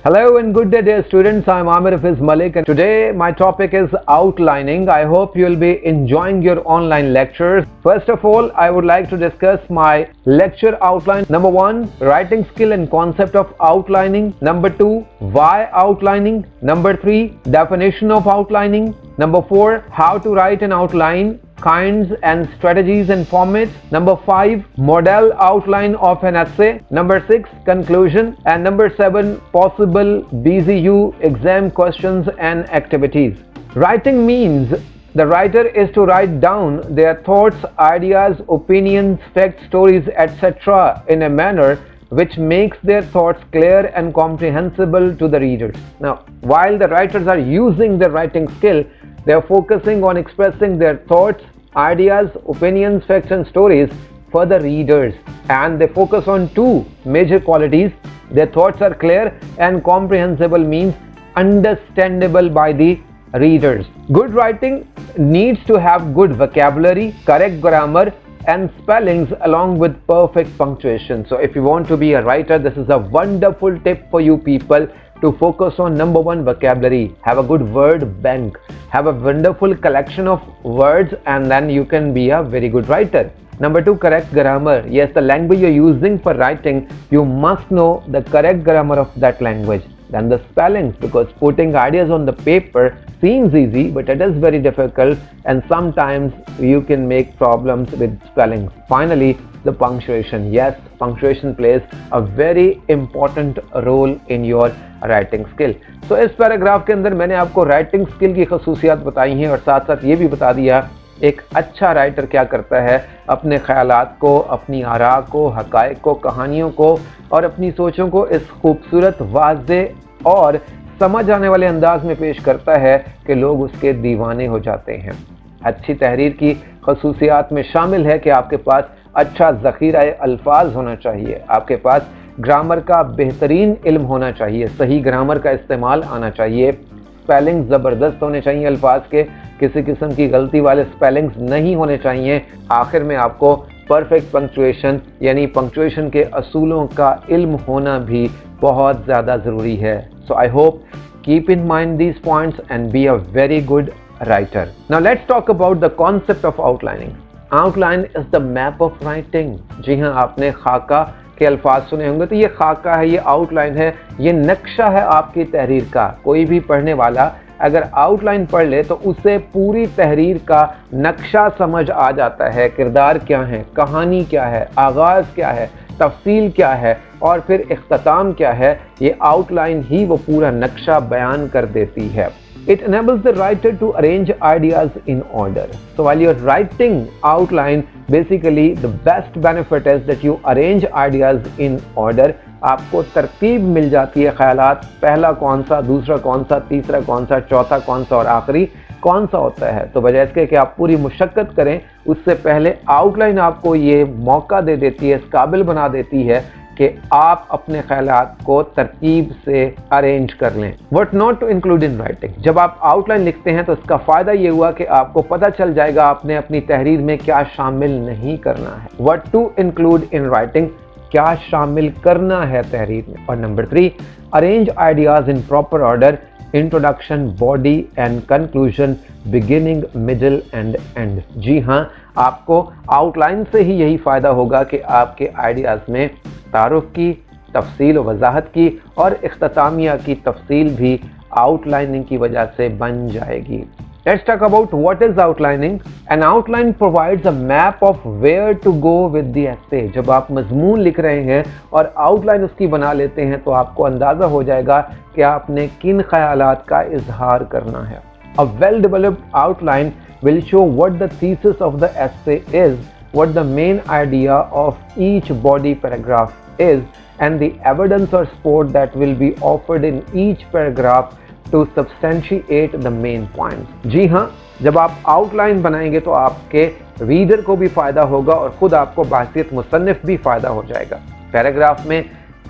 Hello and good day dear students, I am Amir Hafiz Malik and today my topic is outlining. I hope you will be enjoying your online lectures. First of all, I would like to discuss my lecture outline. Number 1, writing skill and concept of outlining. Number 2, why outlining. Number 3, definition of outlining. Number 4, how to write an outline, kinds and strategies and formats. Number 5, model outline of an essay. Number 6, conclusion. And number 7, possible BZU exam questions and activities. Writing means the writer is to write down their thoughts, ideas, opinions, facts, stories, etc. in a manner which makes their thoughts clear and comprehensible to the readers. Now, while the writers are using their writing skill, they are focusing on expressing their thoughts, ideas, opinions, facts and stories for the readers, and they focus on two major qualities. Their thoughts are clear and comprehensible means understandable by the readers. Good writing needs to have good vocabulary, correct grammar and spellings along with perfect punctuation. So if you want to be a writer, this is a wonderful tip for you people to focus on. Number 1, vocabulary. Have a good word bank. Have a wonderful collection of words and then you can be a very good writer. Number 2, correct grammar. Yes, the language you're using for writing, you must know the correct grammar of that language. Then the spellings, because putting ideas on the paper seems easy but it is very difficult and sometimes you can make problems with spellings. Finally, the punctuation. Yes, punctuation plays a very important role in your writing skill. तो इस paragraph के अंदर मैंने आपको writing skill की खसूसियात बताई हैं और साथ साथ ये भी बता दिया एक अच्छा राइटर क्या करता है, अपने ख्यालात को, अपनी आरा को, हकायक को, कहानियों को और अपनी सोचों को इस खूबसूरत, वाज़ेह और समझ आने वाले अंदाज में पेश करता है कि लोग उसके दीवाने हो जाते हैं. अच्छी तहरीर की खसूसियात में शामिल है कि आपके पास अच्छा ज़ख़ीरा अल्फाज होना चाहिए, आपके पास ग्रामर का बेहतरीन इल्म होना चाहिए, सही ग्रामर का इस्तेमाल आना चाहिए, स्पेलिंग ज़बरदस्त होने चाहिए अल्फाज के, किसी किस्म की गलती वाले स्पेलिंग्स नहीं होने चाहिए. आखिर में आपको परफेक्ट पंक्चुएशन यानी पंक्चुएशन के असूलों का इल्म होना भी बहुत ज़्यादा ज़रूरी है. So I hope keep in mind these points and be a very good writer. Now let's talk about the concept of outlining. Outline is the map of writing. जी हाँ, आपने खाका के अल्फाज सुने होंगे, तो ये खाका है, ये आउटलाइन है, ये नक्शा है आपकी तहरीर का. कोई भी पढ़ने वाला अगर आउटलाइन पढ़ ले तो उसे पूरी तहरीर का नक्शा समझ आ जाता है. किरदार क्या है, कहानी क्या है, आगाज़ क्या है, तफसील क्या है और फिर इख्तिताम क्या है, ये आउटलाइन ही वो पूरा नक्शा बयान कर देती है. It enables the writer to arrange ideas in order. So while you're writing outline, basically the best benefit is that you arrange ideas in order. आपको तरतीब मिल जाती है, ख्यालात पहला कौन सा, दूसरा कौन सा, तीसरा कौन सा, चौथा कौन सा और आखिरी कौन सा होता है. तो बजाय इसके कि आप पूरी मुशक्क़त करें, उससे पहले आउटलाइन आपको ये मौका दे देती है, इस काबिल बना देती है कि आप अपने ख्यालात को तरतीब से अरेंज कर लें. What not to include in writing. जब आप आउटलाइन लिखते हैं तो इसका फ़ायदा ये हुआ कि आपको पता चल जाएगा आपने अपनी तहरीर में क्या शामिल नहीं करना है. What to include in writing, क्या शामिल करना है तहरीर में. और number 3, arrange ideas in proper order, introduction, body and conclusion, beginning, middle and end. जी हाँ, आपको आउटलाइन से ही यही फ़ायदा होगा कि आपके आइडियाज़ में तारुफ की, तफसील व वजाहत की और इख्तितामिया की तफसील भी आउटलाइनिंग की वजह से बन जाएगी. Let's talk about what is outlining. An outline provides a map of where to go with the essay. जब आप मजमून लिख रहे हैं और आउटलाइन उसकी बना लेते हैं तो आपको अंदाज़ा हो जाएगा कि आपने किन ख्यालात का इजहार करना है. A well developed outline will show what the thesis of the essay is, what the main idea of each body paragraph is, and the evidence or support that will be offered in each paragraph to substantiate the main points. जी हाँ, जब आप outline बनाएंगे तो आपके reader को भी फ़ायदा होगा और ख़ुद आपको बाहसियत मुसन्निफ भी फ़ायदा हो जाएगा. पैराग्राफ में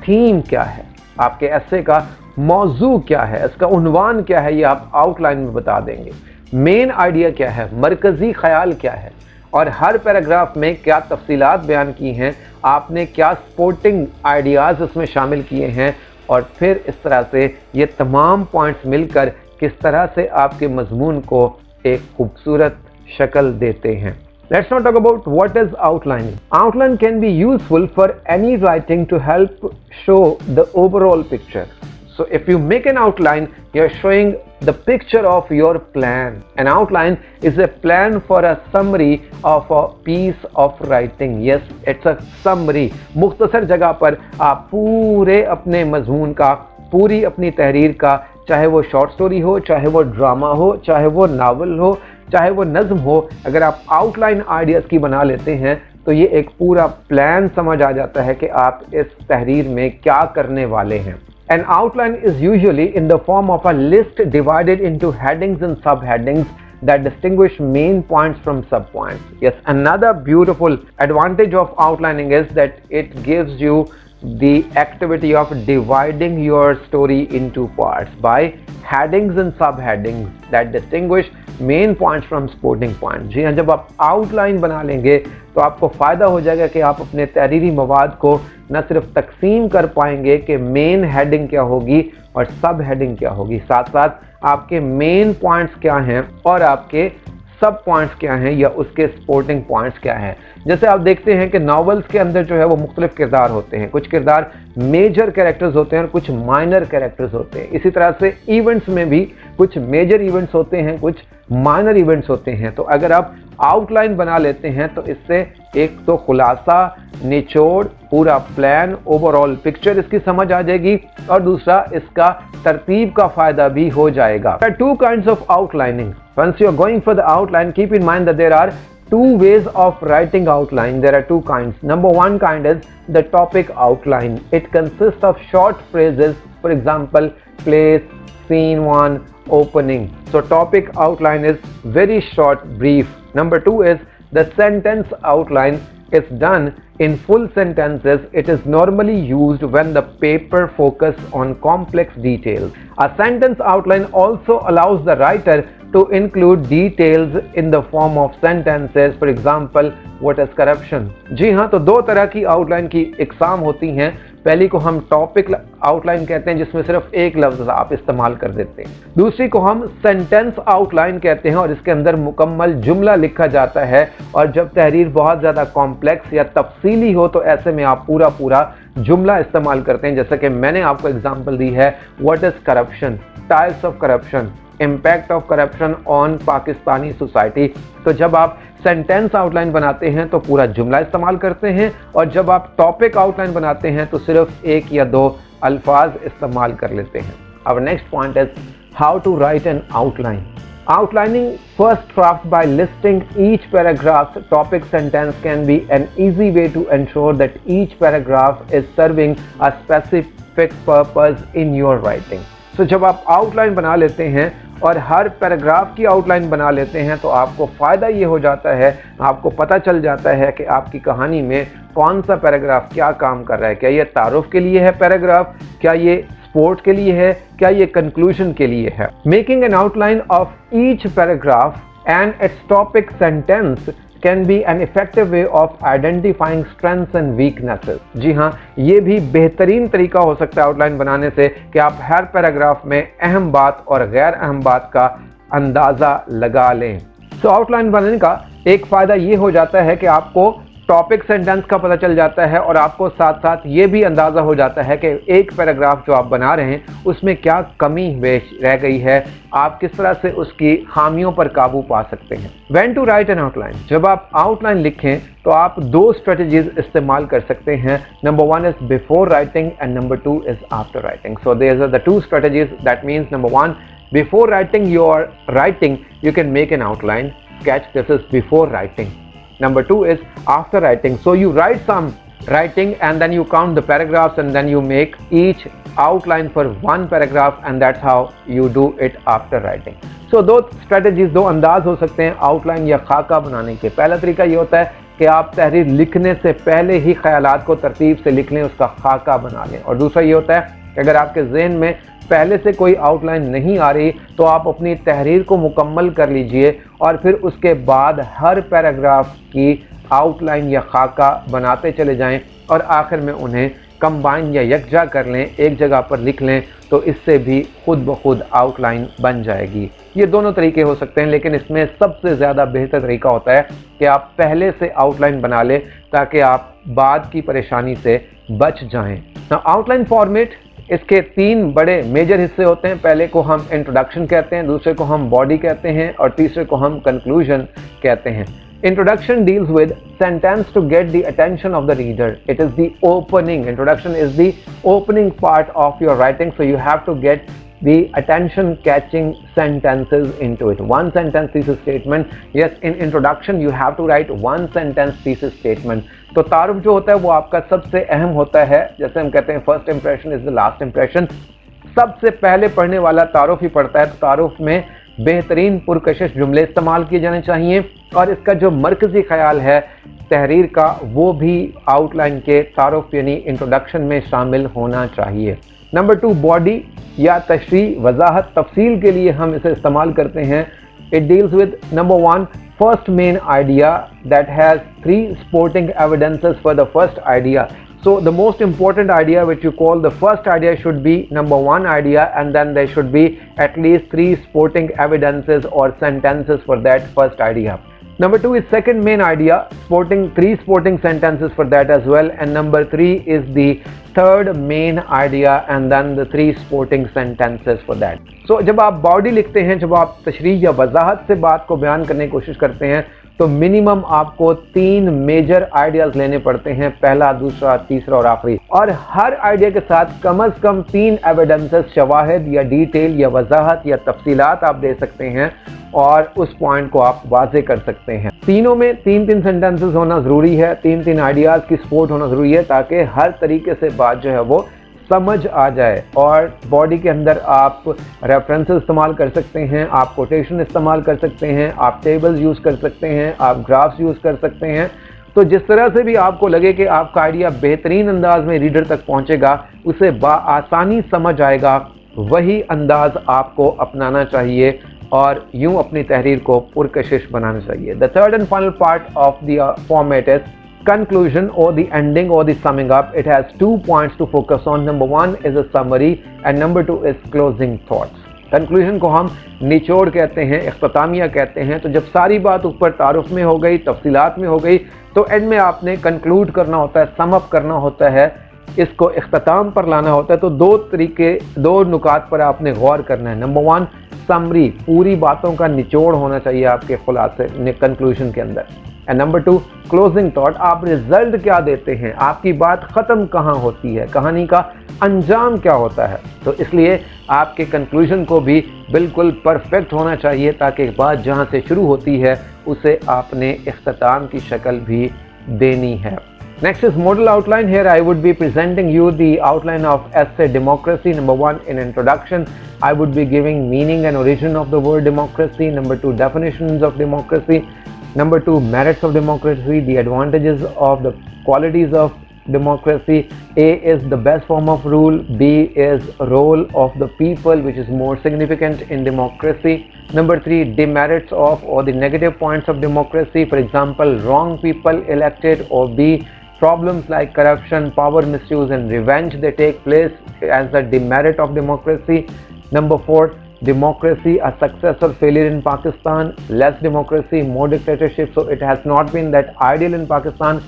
थीम क्या है, आपके एस्से का मौजू क्या है, इसका उन्वान क्या है, ये आप आउटलाइन में बता देंगे. मेन आइडिया क्या है, मरकज़ी ख्याल क्या है और हर पैराग्राफ में क्या तफसीलात बयान की हैं, आपने क्या सपोर्टिंग आइडियाज़ उसमें शामिल किए हैं, और फिर इस तरह से ये तमाम पॉइंट्स मिलकर किस तरह से आपके मजमून को एक खूबसूरत शक्ल देते हैं। Let's now talk about what is outlining. Outline can be useful for any writing to help show the overall picture. So if you make an outline, you're showing the picture of your plan. An outline is a plan for a summary of a piece of writing. Yes, it's a summary. मुख्तसर जगह पर आप पूरे अपने मजमून का, पूरी अपनी तहरीर का, चाहे वो शॉर्ट स्टोरी हो, चाहे वो ड्रामा हो, चाहे वो नावल हो, चाहे वो नज्म हो, अगर आप आउटलाइन आइडियाज़ की बना लेते हैं तो ये एक पूरा प्लान समझ आ जाता है कि आप इस तहरीर में क्या करने वाले हैं। An outline is usually in the form of a list divided into headings and subheadings that distinguish main points from subpoints. Yes, another beautiful advantage of outlining is that it gives you the activity of dividing your story into parts by headings and subheadings that distinguish main points from supporting point. जी हाँ, जब आप outline बना लेंगे तो आपको फ़ायदा हो जाएगा कि आप अपने तहरीरी मवाद को न सिर्फ तकसीम कर पाएंगे कि मेन हेडिंग क्या होगी और सब हेडिंग क्या होगी, साथ साथ आपके मेन पॉइंट्स क्या हैं और आपके सब पॉइंट्स क्या हैं या उसके सपोर्टिंग पॉइंट्स क्या हैं। जैसे आप देखते हैं कि नॉवेल्स के अंदर जो है वो मुख्तलिफ किरदार होते हैं, कुछ किरदार मेजर कैरेक्टर्स होते हैं और कुछ माइनर कैरेक्टर्स होते हैं। इसी तरह से इवेंट्स में भी कुछ मेजर इवेंट्स होते हैं, कुछ माइनर इवेंट्स होते हैं। तो अगर आप आउटलाइन बना लेते हैं तो इससे एक तो खुलासा, निचोड़, पूरा प्लान, ओवरऑल पिक्चर इसकी समझ आ जाएगी और दूसरा इसका तरतीब का फायदा भी हो जाएगा। There are two kinds of outlining. Once you are going for the outline, keep in mind that there are two ways of writing outline. There are two kinds. Number one kind is the topic outline. It consists of short phrases, for example, place, scene one, opening. So topic outline is very short, brief. Number two is the sentence outline. Is done in full sentences. It is normally used when the paper focus on complex details. A sentence outline also allows the writer to include details in the form of sentences. For example, what is corruption? जी हाँ, तो दो तरह की outline की इकसाम होती हैं। पहली को हम टॉपिक आउटलाइन कहते हैं जिसमें सिर्फ एक लफ्ज़ आप इस्तेमाल कर देते हैं। दूसरी को हम सेंटेंस आउटलाइन कहते हैं और इसके अंदर मुकम्मल जुमला लिखा जाता है। और जब तहरीर बहुत ज़्यादा कॉम्प्लेक्स या तफसीली हो तो ऐसे में आप पूरा जुमला इस्तेमाल करते हैं। जैसे कि मैंने आपको एग्जांपल दी है, what is corruption, types of corruption, impact of corruption on Pakistani society. तो जब आप सेंटेंस आउटलाइन बनाते हैं तो पूरा जुमला इस्तेमाल करते हैं और जब आप टॉपिक आउटलाइन बनाते हैं तो सिर्फ एक या दो अल्फाज इस्तेमाल कर लेते हैं। Our next point is how to write an outline. Outlining first draft by listing each paragraph's topic sentence can be an easy way to ensure that each paragraph is serving a specific purpose in your writing. So जब आप outline बना लेते हैं और हर paragraph की outline बना लेते हैं तो आपको फ़ायदा ये हो जाता है, आपको पता चल जाता है कि आपकी कहानी में कौन सा पैराग्राफ क्या काम कर रहा है। क्या ये तारुफ के लिए है पैराग्राफ, क्या ये स्पोर्ट के लिए है, क्या ये कंक्लूजन के लिए है। Making an outline of each paragraph and it's topic sentence can be an effective way of identifying strengths and weaknesses. जी हाँ, ये भी बेहतरीन तरीका हो सकता है आउटलाइन बनाने से कि आप हर पैराग्राफ में अहम बात और गैर अहम बात का अंदाज़ा लगा लें। तो आउटलाइन बनाने का एक फ़ायदा ये हो जाता है कि आपको टॉपिक सेंटेंस का पता चल जाता है और आपको साथ साथ ये भी अंदाज़ा हो जाता है कि एक पैराग्राफ जो आप बना रहे हैं उसमें क्या कमी रह गई है, आप किस तरह से उसकी खामियों पर काबू पा सकते हैं। When to write an outline? जब आप आउटलाइन लिखें तो आप दो स्ट्रेटजीज इस्तेमाल कर सकते हैं। Number one is before writing and number two is after writing. So there are the two strategies. That means number one, before writing your writing you can make an outline sketch. This is before writing. Number two is after writing. So you write some writing and then you count the paragraphs and then you make each outline for one paragraph and that's how you do it after writing. So दो strategies, दो अंदाज हो सकते हैं outline या खाका बनाने के। पहला तरीका ये होता है कि आप तहरीर लिखने से पहले ही ख्यालात को तरतीब से लिख लें, उसका खाका बना लें। और दूसरा ये होता है कि अगर आपके जहन में पहले से कोई आउटलाइन नहीं आ रही तो आप अपनी तहरीर को मुकम्मल कर लीजिए और फिर उसके बाद हर पैराग्राफ की आउटलाइन या खाका बनाते चले जाएं और आखिर में उन्हें कंबाइन या यकजा कर लें, एक जगह पर लिख लें, तो इससे भी खुद ब खुद आउटलाइन बन जाएगी। ये दोनों तरीके हो सकते हैं, लेकिन इसमें सबसे ज़्यादा बेहतर तरीका होता है कि आप पहले से आउटलाइन बना लें ताकि आप बाद की परेशानी से बच जाएं। आउटलाइन फॉर्मेट, इसके 3 बड़े मेजर हिस्से होते हैं। पहले को हम इंट्रोडक्शन कहते हैं, दूसरे को हम बॉडी कहते हैं और तीसरे को हम कंक्लूजन कहते हैं। Introduction deals with sentence to get the attention of the reader. It is the opening. Introduction is the opening part of your writing, so you have to get the attention catching sentences into it. One sentence thesis statement. Yes, in introduction you have to write one sentence thesis statement. तो तारुफ जो होता है वो आपका सबसे अहम होता है। जैसे हम कहते हैं first impression is the last impression, सबसे पहले पढ़ने वाला तारुफ ही पढ़ता है। तो तारुफ में बेहतरीन पुरकशिश जुमले इस्तेमाल किए जाने चाहिए और इसका जो मरकज़ी ख्याल है तहरीर का वो भी आउटलाइन के तारुफ यानी इंट्रोडक्शन में शामिल होना चाहिए। नंबर 2, बॉडी या तशरीह, वजाहत, तफसील के लिए हम इसे इस्तेमाल करते हैं। It deals with number 1, first main idea that has 3 supporting evidences for the first idea. So the most important idea which you call the first idea should be number 1 idea, and then there should be at least 3 supporting evidences or sentences for that first idea. Number 2 is second main idea, supporting 3 supporting sentences for that as well, and number 3 is the third main idea and then the 3 supporting sentences for that. So जब आप body लिखते हैं, जब आप तशरीह या वजाहत से बात को बयान करने की कोशिश करते हैं, तो मिनिमम आपको 3 मेजर आइडियाज लेने पड़ते हैं, पहला, दूसरा, तीसरा और आखिरी। और हर आइडिया के साथ कम अज कम 3 एविडेंसेस, शवाहिद या डिटेल या वजाहत या तफसीलात आप दे सकते हैं और उस पॉइंट को आप वाजे कर सकते हैं। तीनों में 3-3 सेंटेंसेस होना ज़रूरी है, 3-3 आइडियाज़ की सपोर्ट होना ज़रूरी है ताकि हर तरीके से बात जो है वो समझ आ जाए। और बॉडी के अंदर आप रेफरेंसेस इस्तेमाल कर सकते हैं, आप कोटेशन इस्तेमाल कर सकते हैं, आप टेबल्स यूज़ कर सकते हैं, आप ग्राफ्स यूज़ कर सकते हैं। तो जिस तरह से भी आपको लगे कि आपका आइडिया बेहतरीन अंदाज में रीडर तक पहुंचेगा, उसे आसानी समझ आएगा, वही अंदाज आपको अपनाना चाहिए और यूं अपनी तहरीर को पुरकशिश बनाना चाहिए। The third and final part of the format is conclusion or the ending or the summing up. It has 2 points to focus on. Number 1 is a summary and number 2 is closing thoughts. Conclusion को हम निचोड़ कहते हैं, इख्तितामिया कहते हैं। तो जब सारी बात ऊपर तारुफ में हो गई, तफसीलात में हो गई, तो एंड में आपने कंक्लूड करना होता है, सम अप करना होता है, इसको इख्तिताम पर लाना होता है। तो 2 नुकात पर आपने गौर करना है। नंबर 1, समरी, पूरी बातों का निचोड़ होना चाहिए आपके खुलासे कंक्लूजन के अंदर। एंड नंबर 2, क्लोजिंग थॉट, आप रिजल्ट क्या देते हैं, आपकी बात ख़त्म कहाँ होती है, कहानी का अंजाम क्या होता है। तो इसलिए आपके कंक्लूजन को भी बिल्कुल परफेक्ट होना चाहिए ताकि बात जहाँ से शुरू होती है उसे आपने इख्तिताम की शक्ल भी देनी है। Next is model outline. Here I would be presenting you the outline of essay Democracy. Number 1, in introduction, I would be giving meaning and origin of the word democracy. Number 2, definitions of democracy. Number 2, merits of democracy, the advantages of the qualities of democracy. A is the best form of rule. B is role of the people, which is more significant in democracy. Number 3, demerits of or the negative points of democracy. For example, wrong people elected. Or B, problems like corruption, power misuse and revenge, they take place as a demerit of democracy. Number 4, democracy, a success or failure in Pakistan, less democracy, more dictatorship, so it has not been that ideal in Pakistan.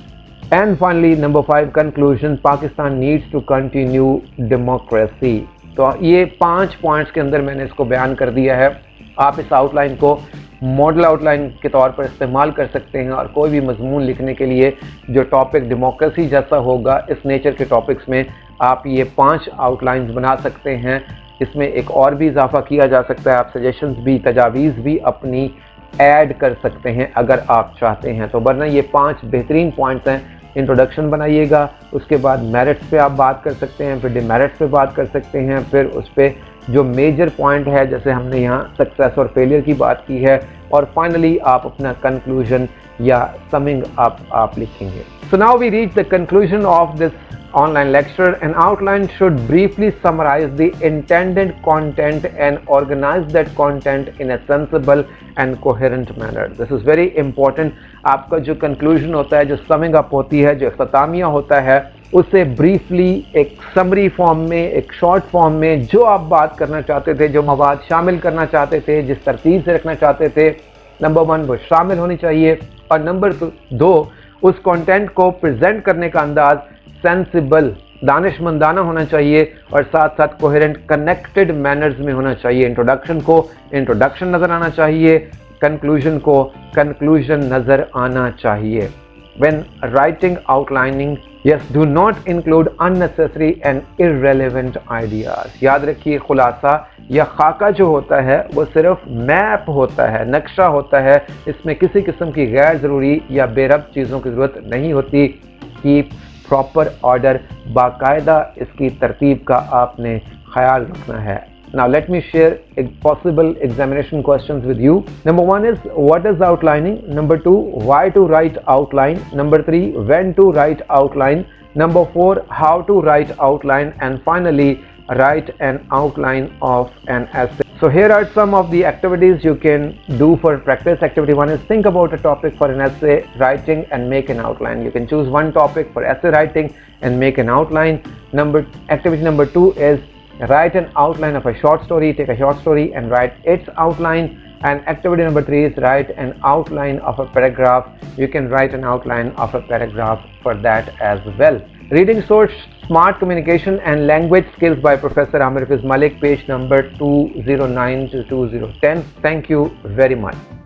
And finally, number 5, conclusion, Pakistan needs to continue democracy. तो ये 5 points के अंदर मैंने इसको बयान कर दिया है। आप इस आउटलाइन को मॉडल आउटलाइन के तौर पर इस्तेमाल कर सकते हैं और कोई भी मजमून लिखने के लिए जो टॉपिक डेमोक्रेसी जैसा होगा, इस नेचर के टॉपिक्स में आप ये 5 आउटलाइंस बना सकते हैं। इसमें एक और भी इजाफा किया जा सकता है, आप सजेशंस भी, तजावीज़ भी अपनी ऐड कर सकते हैं अगर आप चाहते हैं। तो वरना ये 5 बेहतरीन पॉइंट्स हैं। इंट्रोडक्शन बनाइएगा, उसके बाद मेरिट्स पे आप बात कर सकते हैं, फिर डिमेरिट्स पे बात कर सकते हैं, फिर उस पर जो मेजर पॉइंट है जैसे हमने यहाँ सक्सेस और फेलियर की बात की है, और फाइनली आप अपना कंक्लूजन या समिंग अप आप लिखेंगे। So now we reach the conclusion of this online lecture. An outline should briefly summarize the intended content and organize that content in a sensible and coherent manner. This is very important. आपका जो conclusion होता है, जो summing up होती है, जो इख्तितामिया होता है, उसे ब्रीफली एक समरी फॉर्म में, एक शॉर्ट फॉर्म में जो आप बात करना चाहते थे, जो मवाद शामिल करना चाहते थे, जिस तरतीब से रखना चाहते थे, नंबर 1 वो शामिल होनी चाहिए, और नंबर 2 उस कंटेंट को प्रेजेंट करने का अंदाज सेंसिबल, दानिशमंदाना होना चाहिए, और साथ साथ कोहेरेंट कनेक्टेड मैनर्स में होना चाहिए। इंट्रोडक्शन को इंट्रोडक्शन नज़र आना चाहिए, कंक्लूजन को कंक्लूजन नज़र आना चाहिए। When writing outlining, yes, do not include unnecessary and irrelevant ideas. याद रखिए, खुलासा या खाका जो होता है वो सिर्फ मैप होता है, नक्शा होता है, इसमें किसी किस्म की गैर ज़रूरी या बेरब चीज़ों की ज़रूरत नहीं होती। कीप प्रॉपर ऑर्डर, बाकायदा इसकी तरतीब का आपने ख्याल रखना है। Now let me share possible examination questions with you. Number 1 is what is outlining? Number 2, why to write outline? Number 3, when to write outline? Number 4, how to write outline? And finally, write an outline of an essay. So here are some of the activities you can do for practice. Activity 1 is think about a topic for an essay writing and make an outline. You can choose one topic for essay writing and make an outline. Activity number 2 is write an outline of a short story. Take a short story and write its outline. And activity number 3 is write an outline of a paragraph. You can write an outline of a paragraph for that as well. Reading source, Smart Communication and Language Skills by Professor Amir Hafiz Malik, page number 209 to 2010. Thank you very much.